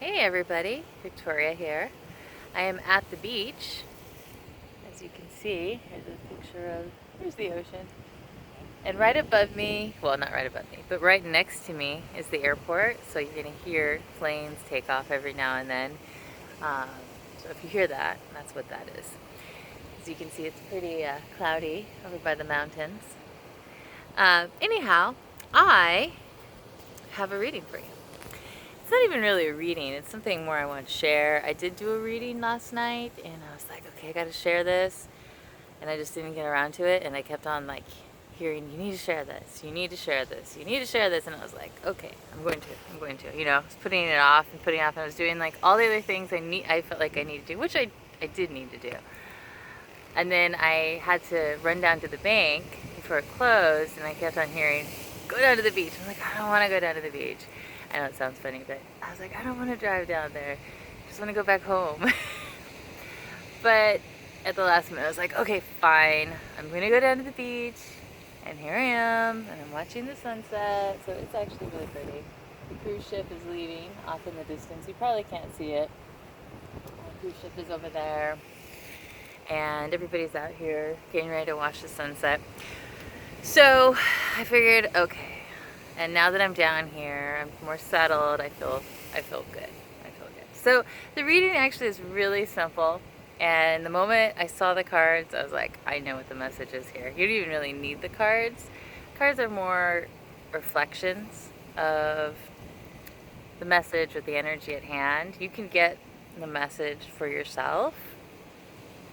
Hey everybody, Victoria here. I am at the beach. As you can see, here's a picture of, here's the ocean. And right above me, well not right above me, but right next to me is the airport. So you're gonna hear planes take off every now and then. Um, so if you hear that, that's what that is. As you can see, it's pretty cloudy over by the mountains. Anyhow, I have a reading for you. It's not even really a reading, it's something more I want to share. I did do a reading last night and I was like, okay, I gotta share this. And I just didn't get around to it, and I kept on like hearing, you need to share this, you need to share this, you need to share this, and I was like, okay, I'm going to, I was putting it off and putting it off, and I was doing like all the other things I felt like I needed to do, which I did need to do. And then I had to run down to the bank before it closed, and I kept on hearing, go down to the beach. I'm like, I don't want to go down to the beach. I know it sounds funny, but I was like, I don't want to drive down there. I just want to go back home. But at the last minute, I was like, okay, fine. I'm going to go down to the beach. And here I am, and I'm watching the sunset. So it's actually really pretty. The cruise ship is leaving off in the distance. You probably can't see it. The cruise ship is over there. And everybody's out here getting ready to watch the sunset. So I figured, okay. And now that I'm down here, I'm more settled. I feel good. I feel good. So the reading actually is really simple. And the moment I saw the cards, I was like, I know what the message is here. You don't even really need the cards. Cards are more reflections of the message or the energy at hand. You can get the message for yourself.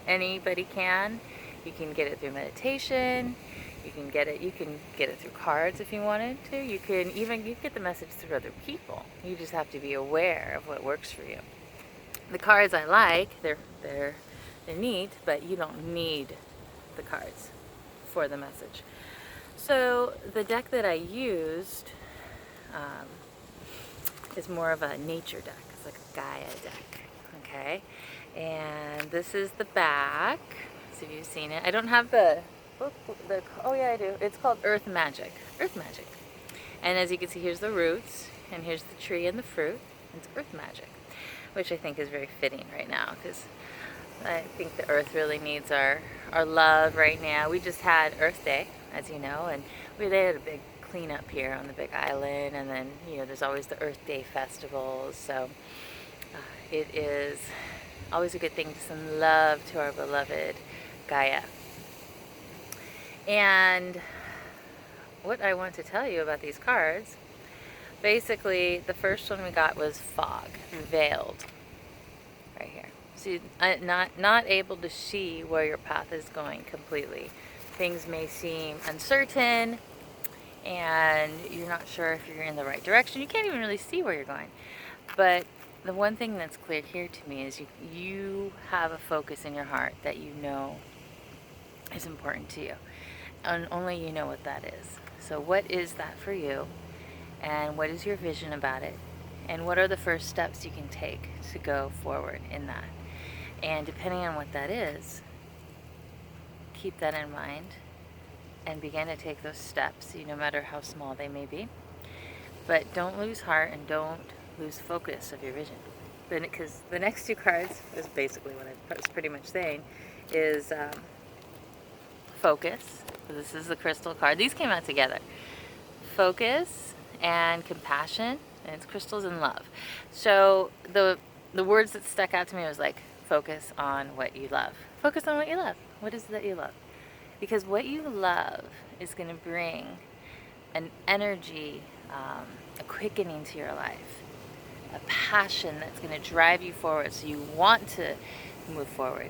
Anybody can. You can get it through meditation. You can get it through cards if you wanted to. You get the message through other people. You just have to be aware of what works for you. The cards I like, they're neat, but you don't need the cards for the message. So the deck that I used is more of a nature deck. It's like a Gaia deck, okay? And this is the back. So you've seen it. I don't have the book. Oh yeah, I do. It's called Earth Magic. Earth Magic. And as you can see, here's the roots, and here's the tree and the fruit. It's Earth Magic, which I think is very fitting right now because I think the earth really needs our love right now. We just had Earth Day, as you know, and they had a big cleanup here on the big island, and then, there's always the Earth Day festivals, so it is always a good thing to send love to our beloved Gaia. And what I want to tell you about these cards, basically the first one we got was fog, veiled, right here. So you're not able to see where your path is going completely. Things may seem uncertain, and you're not sure if you're in the right direction. You can't even really see where you're going. But the one thing that's clear here to me is you have a focus in your heart that you know is important to you. And only you know what that is. So what is that for you? And what is your vision about it? And what are the first steps you can take to go forward in that? And depending on what that is, keep that in mind and begin to take those steps, no matter how small they may be. But don't lose heart and don't lose focus of your vision. Because the next two cards is basically what I was pretty much saying, is focus. This is the crystal card. These came out together. Focus and compassion, and it's crystals and love. So the words that stuck out to me was like, focus on what you love. Focus on what you love. What is it that you love? Because what you love is going to bring an energy, a quickening to your life, a passion that's going to drive you forward so you want to move forward.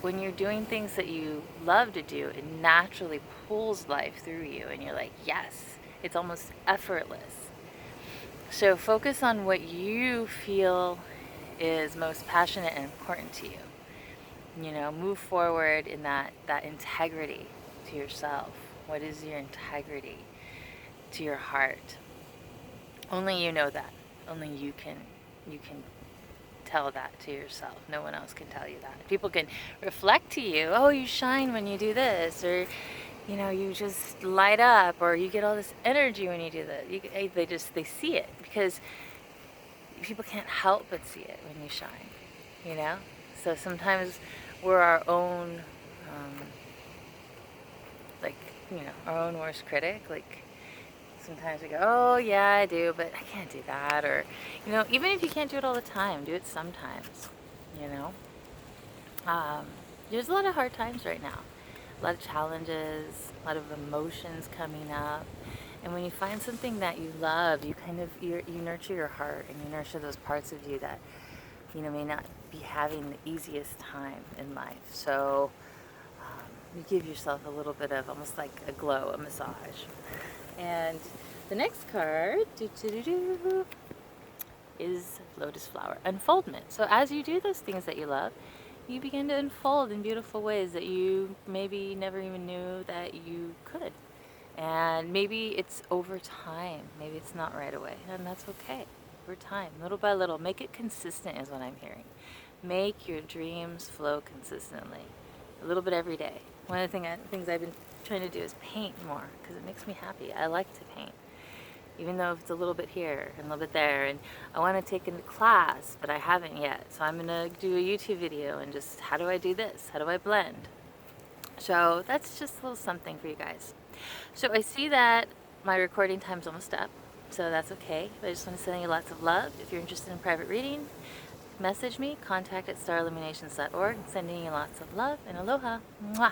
When you're doing things that you love to do, it naturally pulls life through you, and you're like, yes, it's almost effortless. So focus on what you feel is most passionate and important to you. Move forward in that integrity to yourself. What is your integrity to your heart? Only you know that. Only you can tell that to yourself. No one else can tell you that. People can reflect to you, oh, you shine when you do this, or you just light up, or you get all this energy when you do that. They see it, because people can't help but see it when you shine, you know? So sometimes we're our own, um, like, our own worst critic. Like, sometimes we go, oh, yeah, I do, but I can't do that. Or, even if you can't do it all the time, do it sometimes, you know? Um, there's a lot of hard times right now, a lot of challenges, a lot of emotions coming up. And when you find something that you love, you nurture your heart, and you nurture those parts of you that, may not be having the easiest time in life. So you give yourself a little bit of almost like a glow, a massage. And the next card is lotus flower, unfoldment. So as you do those things that you love, you begin to unfold in beautiful ways that you maybe never even knew that you could. And maybe it's over time. Maybe it's not right away. And that's okay. Over time, little by little. Make it consistent is what I'm hearing. Make your dreams flow consistently. A little bit every day. One of the things I've been trying to do is paint more because it makes me happy. I like to paint. Even though it's a little bit here and a little bit there. And I want to take a class, but I haven't yet. So I'm going to do a YouTube video and just, how do I do this? How do I blend? So that's just a little something for you guys. So I see that my recording time's almost up, so that's okay. I just want to send you lots of love. If you're interested in private reading, message me, contact@starilluminations.org. Sending you lots of love and aloha. Mwah.